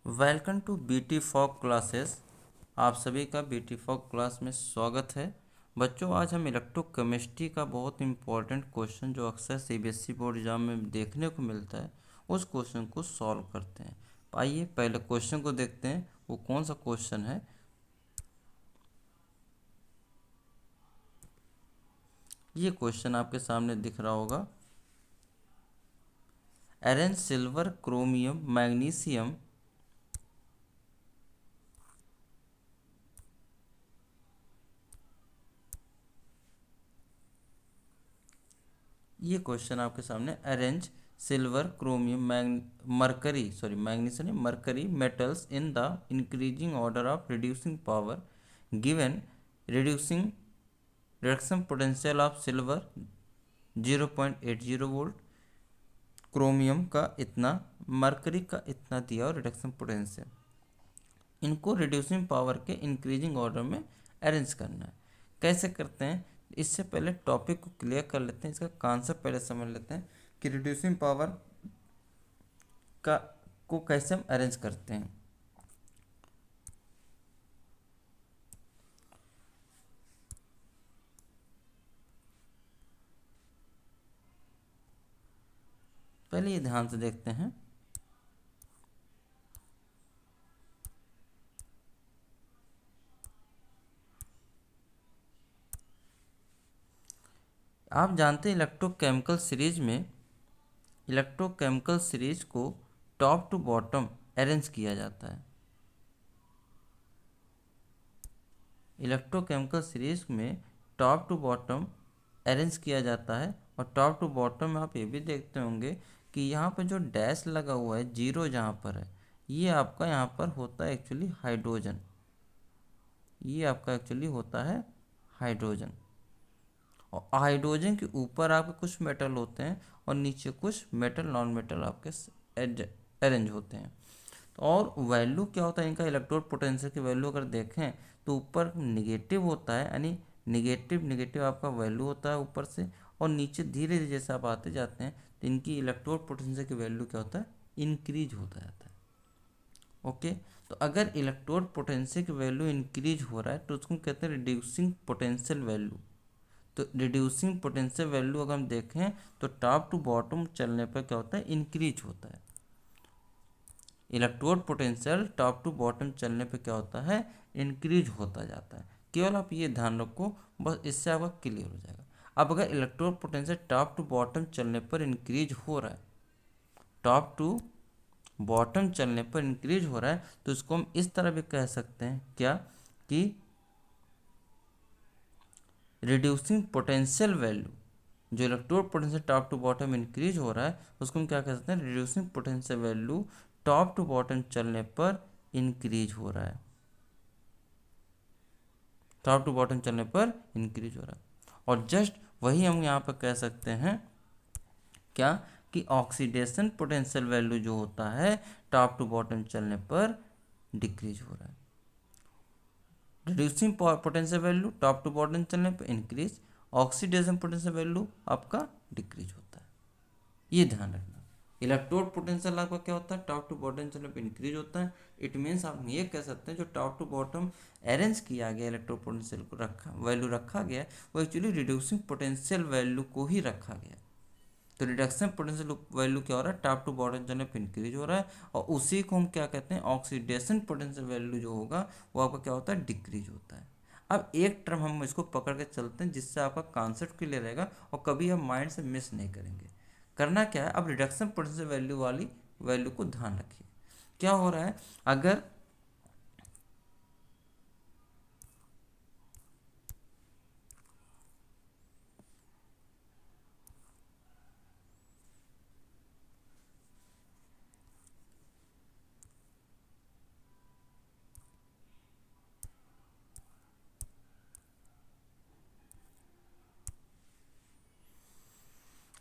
Welcome to BT फॉक classes. आप सभी का बीटी फॉक क्लास में स्वागत है। बच्चों, आज हम इलेक्ट्रोकेमिस्ट्री का बहुत इंपॉर्टेंट क्वेश्चन जो अक्सर सीबीएसई बोर्ड एग्जाम में देखने को मिलता है उस क्वेश्चन को सॉल्व करते हैं। आइए पहले क्वेश्चन को देखते हैं, वो कौन सा क्वेश्चन है। ये क्वेश्चन आपके सामने दिख रहा होगा। अरेंज सिल्वर क्रोमियम मैग्नीशियम ये क्वेश्चन आपके सामने arrange silver chromium magnesium mercury metals in the increasing order of reducing power given reduction potential of silver 0.80 volt, chromium का इतना, मरकरी का इतना दिया और रिडक्शन पोटेंशियल, इनको रिड्यूसिंग पावर के इंक्रीजिंग ऑर्डर में अरेंज करना है। कैसे करते हैं, इससे पहले टॉपिक को क्लियर कर लेते हैं, इसका कॉन्सेप्ट पहले समझ लेते हैं कि रिड्यूसिंग पावर का को कैसे हम अरेंज करते हैं। पहले ये ध्यान से देखते हैं। आप जानते हैं इलेक्ट्रोकेमिकल सीरीज को टॉप टू बॉटम अरेंज किया जाता है। इलेक्ट्रोकेमिकल सीरीज में टॉप टू बॉटम अरेंज किया जाता है। और टॉप टू बॉटम में आप ये भी देखते होंगे कि यहाँ पर जो डैश लगा हुआ है, जीरो जहाँ पर है, ये आपका यहाँ पर होता है एक्चुअली हाइड्रोजन। ये आपका एक्चुअली होता है हाइड्रोजन। और हाइड्रोजन के ऊपर आपके कुछ मेटल होते हैं और नीचे कुछ मेटल नॉन मेटल आपके अरेंज होते हैं। और वैल्यू क्या होता है इनका, इलेक्ट्रोड पोटेंशियल की वैल्यू अगर देखें तो ऊपर निगेटिव होता है, यानी निगेटिव निगेटिव आपका वैल्यू होता है ऊपर से, और नीचे धीरे धीरे जैसे आप आते जाते हैं तो इनकी इलेक्ट्रोड पोटेंशियल की वैल्यू क्या होता है, इंक्रीज होता जाता है। ओके, तो अगर इलेक्ट्रोड पोटेंशियल की वैल्यू इंक्रीज हो रहा है तो उसको कहते हैं रिड्यूसिंग पोटेंशियल वैल्यू। तो रिड्यूसिंग पोटेंशियल वैल्यू अगर हम देखें तो टॉप टू बॉटम चलने पर क्या होता है, इंक्रीज होता है। Electrode potential top to bottom चलने पे क्या होता है, इंक्रीज होता जाता है। केवल आप ये ध्यान रखो, बस इससे आपका क्लियर हो जाएगा। अब अगर electrode potential top to bottom चलने पर इंक्रीज हो रहा है, टॉप टू बॉटम चलने पर इंक्रीज हो रहा है, तो इसको हम इस तरह भी कह सकते हैं क्या, कि रिड्यूसिंग पोटेंशियल वैल्यू, जो electrode potential top to bottom increase हो रहा है उसको हम क्या कह सकते हैं, reducing potential value top to bottom चलने पर इंक्रीज हो रहा है। टॉप टू बॉटम चलने पर इंक्रीज हो रहा है। और जस्ट वही हम यहाँ पर कह सकते हैं क्या, कि ऑक्सीडेशन पोटेंशियल वैल्यू जो होता है टॉप टू बॉटम चलने पर डिक्रीज हो रहा है। Reducing potential value top to bottom चलने पर इंक्रीज, ऑक्सीडेशन पोटेंशियल वैल्यू आपका डिक्रीज होता है। ये ध्यान रखना। इलेक्ट्रोड पोटेंशियल आपका क्या होता है, टॉप टू बॉटम चलने पर इंक्रीज होता है। इट मीन्स आप ये कह सकते हैं जो टॉप टू बॉटम अरेंज किया गया इलेक्ट्रोड पोटेंशियल को वैल्यू रखा गया वो एक्चुअली रिड्यूसिंग पोटेंशियल वैल्यू को ही रखा गया। तो रिडक्शन पोटेंशियल वैल्यू क्या हो रहा है, टॉप टू बॉटम चलने पर इंक्रीज हो रहा है, और उसी को हम क्या कहते हैं, ऑक्सीडेशन पोटेंशियल वैल्यू जो होगा वो आपका क्या होता है, डिक्रीज होता है। अब एक टर्म हम इसको पकड़ के चलते हैं जिससे आपका कॉन्सेप्ट क्लियर रहेगा और कभी आप माइंड से मिस नहीं करेंगे। करना क्या है, अब रिडक्शन पोटेंशियल वैल्यू वाली वैल्यू को ध्यान रखिए। क्या हो रहा है,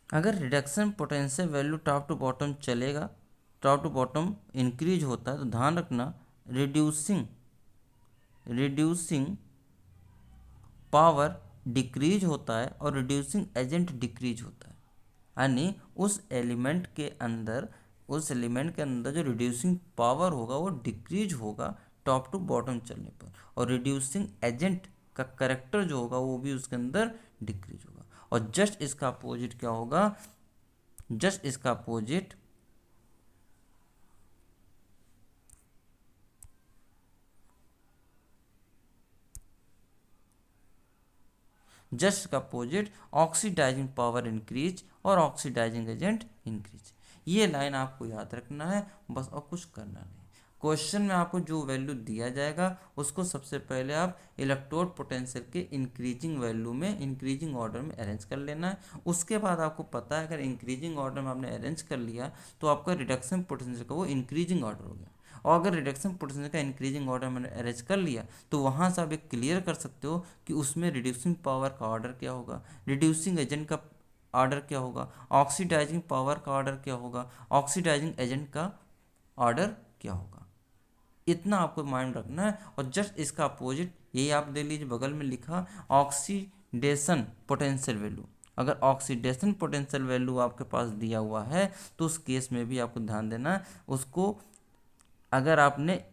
अगर reduction potential value top to bottom चलेगा, टॉप टू बॉटम इंक्रीज होता है, तो ध्यान रखना रिड्यूसिंग पावर डिक्रीज होता है और रिड्यूसिंग एजेंट डिक्रीज होता है। यानी उस एलिमेंट के अंदर उस एलिमेंट के अंदर जो रिड्यूसिंग पावर होगा वो डिक्रीज होगा टॉप टू बॉटम चलने पर, और रिड्यूसिंग एजेंट का करेक्टर जो होगा वो भी उसके अंदर डिक्रीज होगा। और जस्ट इसका अपोजिट क्या होगा, जस्ट इसका अपोजिट जस्ट का अपोजिट ऑक्सीडाइजिंग पावर इंक्रीज और ऑक्सीडाइजिंग एजेंट इंक्रीज। ये लाइन आपको याद रखना है बस, और कुछ करना नहीं। क्वेश्चन में आपको जो वैल्यू दिया जाएगा उसको सबसे पहले आप इलेक्ट्रोड पोटेंशियल के इंक्रीजिंग वैल्यू में इंक्रीजिंग ऑर्डर में अरेंज कर लेना है। उसके बाद आपको पता है अगर इंक्रीजिंग ऑर्डर में आपने अरेंज कर लिया तो आपका रिडक्शन पोटेंशियल का वो इंक्रीजिंग ऑर्डर हो गया। और अगर रिडक्शन पोटेंशियल का इंक्रीजिंग ऑर्डर मैंने अरेंज कर लिया तो वहाँ से आप एक क्लियर कर सकते हो कि उसमें रिड्यूसिंग पावर का ऑर्डर क्या होगा, रिड्यूसिंग एजेंट का ऑर्डर क्या होगा, ऑक्सीडाइजिंग पावर का ऑर्डर क्या होगा, ऑक्सीडाइजिंग एजेंट का ऑर्डर क्या होगा। इतना आपको माइंड रखना है। और जस्ट इसका अपोजिट यही आप दे लीजिए, बगल में लिखा ऑक्सीडेशन पोटेंशियल वैल्यू। अगर ऑक्सीडेशन पोटेंशियल वैल्यू आपके पास दिया हुआ है तो उस केस में भी आपको ध्यान देना है उसको, अगर आपने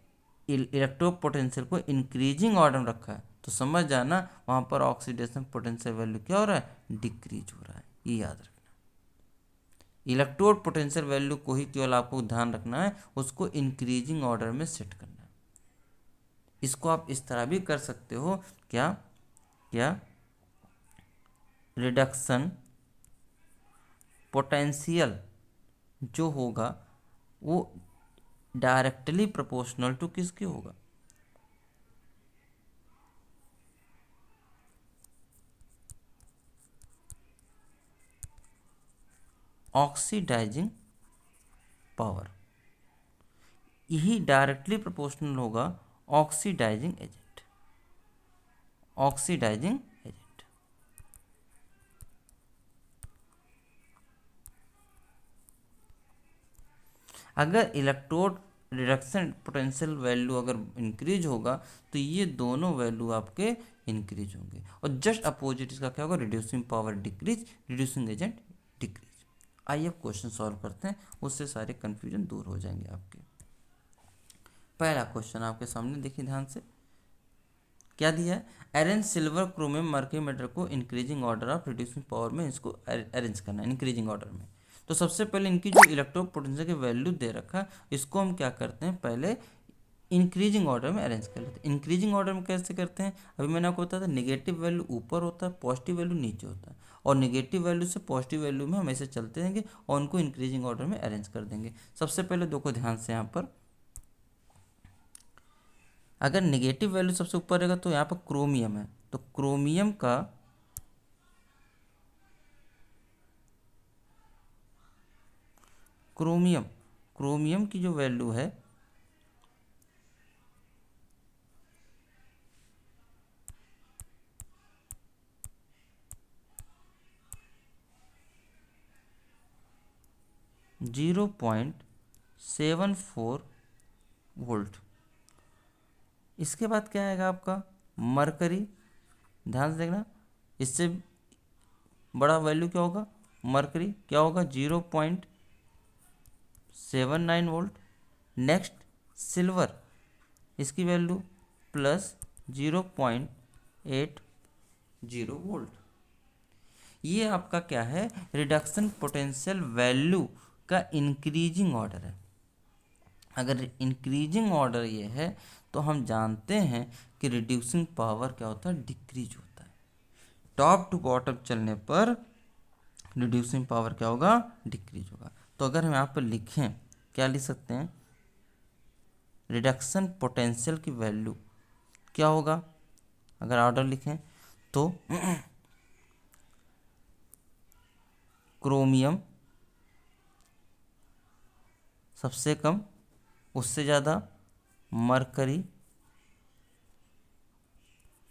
इलेक्ट्रोड पोटेंशियल को इंक्रीजिंग ऑर्डर में रखा है तो समझ जाना वहाँ पर ऑक्सीडेशन पोटेंशियल वैल्यू क्या हो रहा है, डिक्रीज हो रहा है। ये याद रखना, इलेक्ट्रोड पोटेंशियल वैल्यू को ही केवल आपको ध्यान रखना है, उसको इंक्रीजिंग ऑर्डर में सेट करना है। इसको आप इस तरह भी कर सकते हो, क्या क्या रिडक्शन पोटेंशियल जो होगा वो डायरेक्टली प्रोपोर्शनल टू किसके होगा, ऑक्सीडाइजिंग पावर। यही डायरेक्टली प्रोपोर्शनल होगा ऑक्सीडाइजिंग एजेंट, ऑक्सीडाइजिंग एजेंट। अगर इलेक्ट्रोड रिडक्शन पोटेंशियल वैल्यू अगर इंक्रीज होगा तो ये दोनों वैल्यू आपके इंक्रीज होंगे, और जस्ट अपोजिट इसका क्या होगा, reducing power decrease, reducing agent decrease. आइए अब क्वेश्चन सॉल्व करते हैं, उससे सारे कन्फ्यूजन दूर हो जाएंगे आपके। पहला क्वेश्चन आपके सामने देखिए ध्यान से, क्या दिया है, arrange silver chromium mercury metal को increasing order of reducing power में इसको अरेंज करना है इंक्रीजिंग ऑर्डर में। तो सबसे पहले इनकी जो इलेक्ट्रोड पोटेंशियल की वैल्यू दे रखा है इसको हम क्या करते हैं, पहले इंक्रीजिंग ऑर्डर में अरेंज कर लेते हैं। इंक्रीजिंग ऑर्डर में कैसे करते हैं, अभी मैंने आपको बताया था नेगेटिव वैल्यू ऊपर होता है, पॉजिटिव वैल्यू नीचे होता है, और नेगेटिव वैल्यू से पॉजिटिव वैल्यू में हम ऐसे चलते रहेंगे और उनको इंक्रीजिंग ऑर्डर में अरेंज कर देंगे। सबसे पहले देखो ध्यान से, यहाँ पर अगर नेगेटिव वैल्यू सबसे ऊपर रहेगा तो यहाँ पर क्रोमियम है, तो क्रोमियम का क्रोमियम की जो वैल्यू है 0.74 वोल्ट। इसके बाद क्या आएगा आपका मरकरी, ध्यान से देखना, इससे बड़ा वैल्यू क्या होगा, मरकरी क्या होगा 0.79 वोल्ट। नेक्स्ट सिल्वर, इसकी वैल्यू प्लस 0.80 वोल्ट। ये आपका क्या है, रिडक्शन पोटेंशियल वैल्यू का इंक्रीजिंग ऑर्डर है। अगर इंक्रीजिंग ऑर्डर ये है तो हम जानते हैं कि रिड्यूसिंग पावर क्या होता है, डिक्रीज होता है। टॉप टू बॉटम चलने पर रिड्यूसिंग पावर क्या होगा, डिक्रीज होगा। तो अगर हम यहाँ पर लिखें, क्या लिख सकते हैं, रिडक्शन पोटेंशियल की वैल्यू क्या होगा, अगर ऑर्डर लिखें तो क्रोमियम सबसे कम, उससे ज़्यादा मरकरी,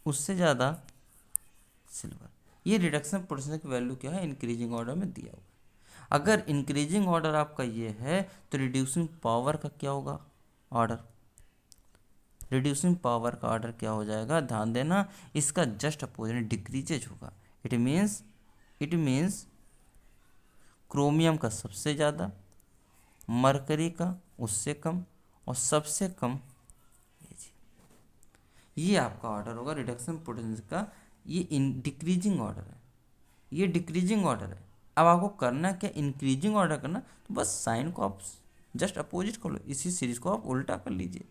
उससे ज़्यादा सिल्वर। ये रिडक्शन पोटेंशियल की वैल्यू क्या है, इंक्रीजिंग ऑर्डर में दिया हुआ है। अगर इंक्रीजिंग ऑर्डर आपका ये है तो रिड्यूसिंग पावर का क्या होगा ऑर्डर, रिड्यूसिंग पावर का ऑर्डर क्या हो जाएगा, ध्यान देना, इसका जस्ट अपोजिट डिक्रीजेज होगा। इट मीन्स क्रोमियम का सबसे ज़्यादा, मरकरी का उससे कम, और सबसे कम Ag। ये आपका ऑर्डर होगा रिडक्शन पोटेंशियल का। ये डिक्रीजिंग ऑर्डर है, ये डिक्रीजिंग ऑर्डर है। अब आपको करना क्या, इंक्रीजिंग ऑर्डर करना, तो बस साइन को आप जस्ट अपोजिट कर लो, इसी सीरीज को आप उल्टा कर लीजिए,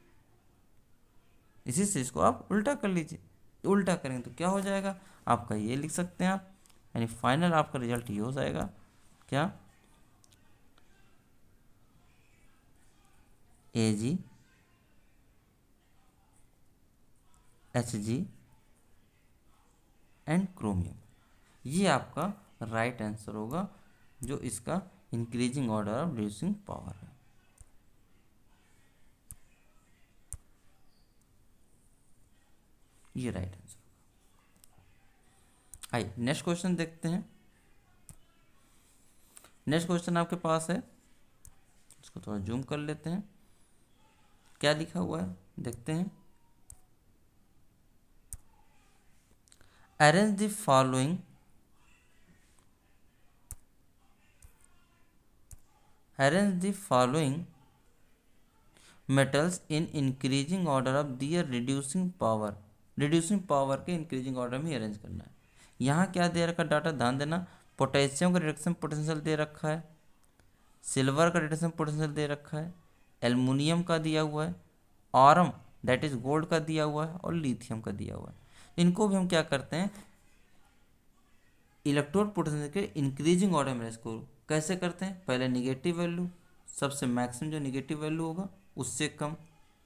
इसी सीरीज को आप उल्टा कर लीजिए। उल्टा करेंगे तो क्या हो जाएगा आपका, ये लिख सकते हैं आप, यानी फाइनल आपका रिजल्ट ये हो जाएगा क्या, Ag Hg एंड क्रोमियम। ये आपका राइट आंसर होगा, जो इसका increasing order of reducing power है। ये राइट आंसर। आइए नेक्स्ट क्वेश्चन देखते हैं। नेक्स्ट क्वेश्चन आपके पास है, इसको थोड़ा जूम कर लेते हैं, क्या लिखा हुआ है देखते हैं। Arrange the following metals in increasing order of their reducing power. Reducing power के इंक्रीजिंग ऑर्डर में अरेंज करना है। यहाँ क्या दे रखा डाटा, ध्यान देना। पोटेशियम का रिडक्शन पोटेंशियल दे रखा है, सिल्वर का रिडक्शन पोटेंशियल दे रखा है, एल्युमिनियम का दिया हुआ है, ऑरम दैट इज गोल्ड का दिया हुआ है, और लिथियम का दिया हुआ है। इनको भी हम क्या करते हैं, इलेक्ट्रोड पोटेंशियल के इंक्रीजिंग ऑर्डर में इसको कैसे करते हैं, पहले निगेटिव वैल्यू, सबसे मैक्सिमम जो निगेटिव वैल्यू होगा उससे कम,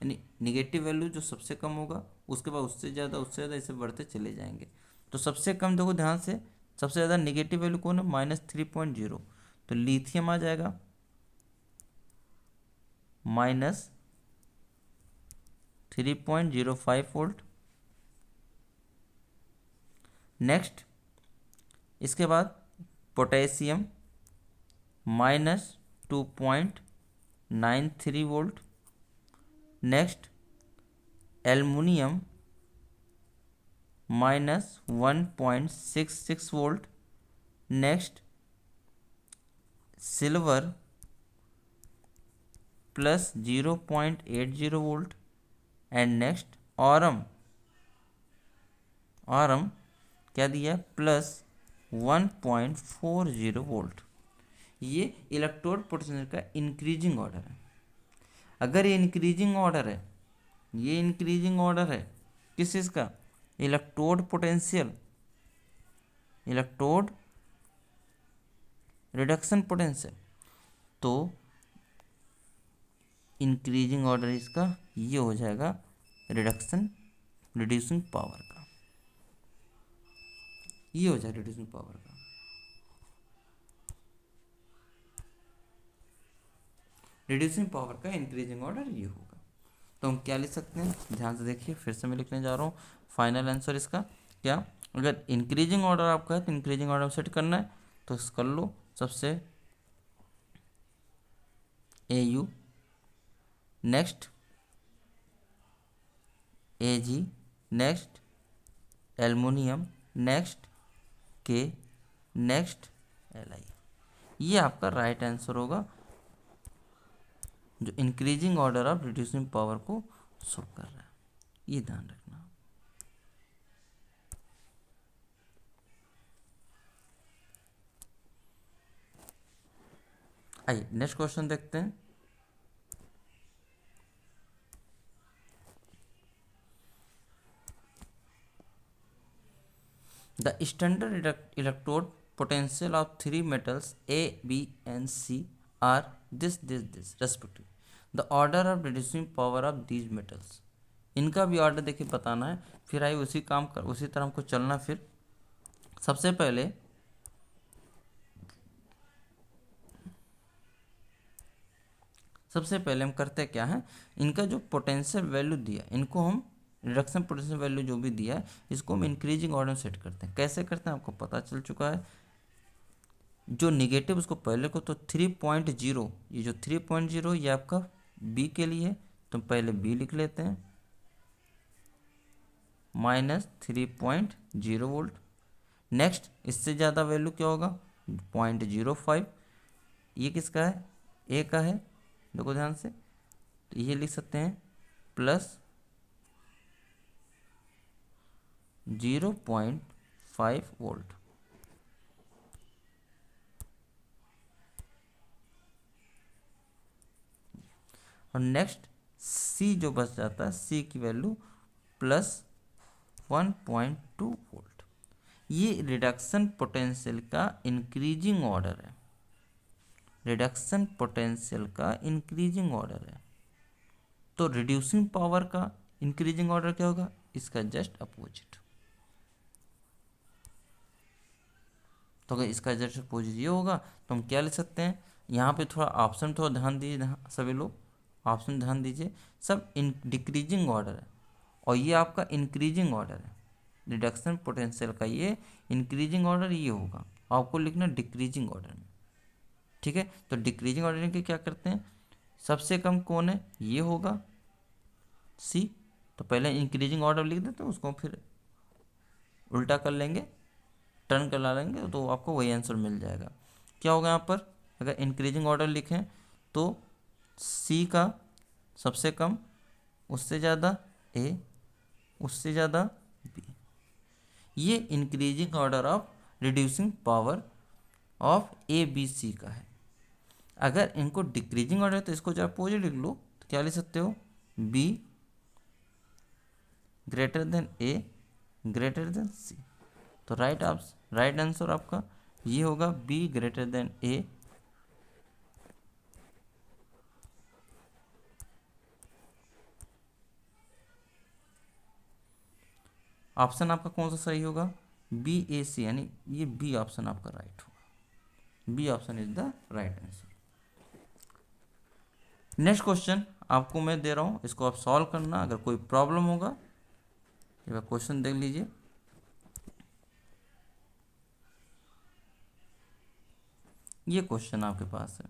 यानी निगेटिव वैल्यू जो सबसे कम होगा, उसके बाद उससे ज़्यादा ऐसे बढ़ते चले जाएंगे। तो सबसे कम देखो ध्यान से, सबसे ज़्यादा निगेटिव वैल्यू कौन है, -3.0, तो लिथियम आ जाएगा -3.05 वोल्ट। नेक्स्ट इसके बाद potassium -2.93 volt. Next aluminium -1.66 volt. Next silver +0.80 volt. And next Aurum क्या दिया, +1.40 वोल्ट। ये इलेक्ट्रोड पोटेंशियल का इंक्रीजिंग ऑर्डर है। अगर ये इंक्रीजिंग ऑर्डर है, ये इंक्रीजिंग ऑर्डर है किस चीज़ का, electrode potential, electrode reduction potential, तो इंक्रीजिंग ऑर्डर इसका ये हो जाएगा रिड्यूसिंग पावर का, ये हो जाएगा रिड्यूसिंग पावर का। रिड्यूसिंग पावर का इंक्रीजिंग ऑर्डर ये होगा। तो हम क्या लिख सकते हैं, ध्यान से देखिए, फिर से मैं लिखने जा रहा हूँ फाइनल आंसर इसका क्या। अगर इंक्रीजिंग ऑर्डर आपका है तो इंक्रीजिंग ऑर्डर सेट करना है, तो कर लो सबसे AU, next AG, next aluminium, next K, next Li। ये आपका राइट आंसर होगा, जो increasing order of reducing power को शो कर रहा है, ये ध्यान रखना। आइए नेक्स्ट क्वेश्चन देखते हैं। The standard electrode potential of three metals A, B and C are this respectively. The order of reducing power of these metals. इनका भी ऑर्डर देखिए बताना है, फिर आइए उसी तरह हमको चलना। फिर सबसे पहले हम करते क्या है, इनका जो पोटेंशियल वैल्यू दिया, इनको हम रिडक्शन पोटेंशियल वैल्यू जो भी दिया है, इसको हम इंक्रीजिंग ऑर्डर में सेट करते हैं। कैसे करते हैं आपको पता चल चुका है। जो निगेटिव उसको पहले को तो 3.0, ये जो 3.0 ये आपका बी के लिए है, तो पहले बी लिख लेते हैं, -3.0 वोल्ट। नेक्स्ट इससे ज़्यादा वैल्यू क्या होगा, 0.05, ये किसका है, ए का है, देखो ध्यान से, तो ये लिख सकते हैं +0.5 वोल्ट। और नेक्स्ट सी जो बच जाता है, सी की वैल्यू +1.2 वोल्ट। ये रिडक्शन पोटेंशियल का इंक्रीजिंग ऑर्डर है, रिडक्शन पोटेंशियल का इंक्रीजिंग ऑर्डर है। तो रिड्यूसिंग पावर का इंक्रीजिंग ऑर्डर क्या होगा, इसका जस्ट अपोजिट। तो अगर इसका जस्ट अपोजिट ये होगा तो हम क्या लिख सकते हैं, यहाँ पे थोड़ा ऑप्शन थोड़ा ध्यान दीजिए, सभी लोग ऑप्शन ध्यान दीजिए, सब इन डिक्रीजिंग ऑर्डर है और ये आपका इंक्रीजिंग ऑर्डर है। रिडक्शन पोटेंशियल का ये इंक्रीजिंग ऑर्डर ये होगा, आपको लिखना डिक्रीजिंग ऑर्डर में। ठीक है, तो डिक्रीजिंग ऑर्डर के क्या करते हैं, सबसे कम कौन है, ये होगा सी। तो पहले इंक्रीजिंग ऑर्डर लिख देते हैं, उसको फिर उल्टा कर लेंगे, टर्न करा लेंगे, तो आपको वही आंसर मिल जाएगा। क्या होगा यहाँ पर, अगर इंक्रीजिंग ऑर्डर लिखें तो सी का सबसे कम, उससे ज़्यादा ए, उससे ज़्यादा बी। ये increasing order of reducing power of A B C का है। अगर इनको डिक्रीजिंग ऑर्डर है तो इसको जब अपोजिट लिख लो तो क्या लिख सकते हो, B greater than A greater than C. तो राइट आंसर आपका ये होगा B greater than A. Option आपका कौन सा सही होगा, बी ए सी, यानी ये बी ऑप्शन आपका राइट होगा, B option is the right answer. Next question आपको मैं दे रहा हूँ, इसको आप सॉल्व करना, अगर कोई प्रॉब्लम होगा ये क्वेश्चन देख लीजिए। ये क्वेश्चन आपके पास है,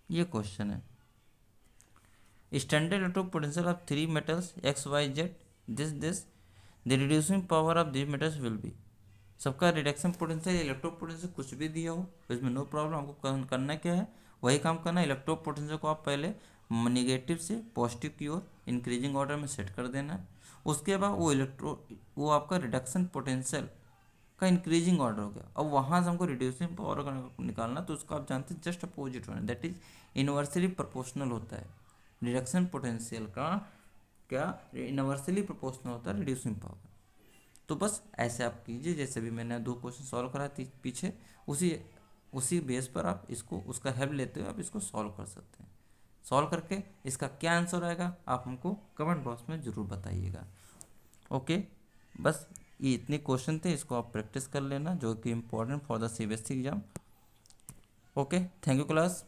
ये क्वेश्चन है, standard electric potential of 3 metals X Y Z this the reducing power of this metals will be. सबका रिडक्शन पोटेंशियल इलेक्ट्रो पोटेंशियल कुछ भी दिया हो तो इसमें नो प्रॉब्लम, आपको करना क्या है, वही काम करना है। इलेक्ट्रो पोटेंशियल को आप पहले निगेटिव से पॉजिटिव की ओर इंक्रीजिंग ऑर्डर में सेट कर देना है। उसके बाद वो आपका रिडक्शन पोटेंशियल का इंक्रीजिंग ऑर्डर हो गया। अब वहाँ से हमको रिड्यूसिंग पावर का निकालना, तो उसका आप जानते हैं जस्ट अपोजिट होना, दैट इज इनवर्सली प्रोपोर्शनल होता है। रिडक्शन पोटेंशियल का क्या इनवर्सली प्रोपोर्शनल होता है रिड्यूसिंग पावर। तो बस ऐसे आप कीजिए, जैसे भी मैंने 2 क्वेश्चन सॉल्व करा थी पीछे, उसी बेस पर आप इसको उसका हेल्प लेते हुए आप इसको सॉल्व कर सकते हैं। सॉल्व करके इसका क्या आंसर आएगा आप हमको कमेंट बॉक्स में ज़रूर बताइएगा। ओके, बस ये इतने क्वेश्चन थे, इसको आप प्रैक्टिस कर लेना, जो कि important for the CBSE exam. Okay, thank you class.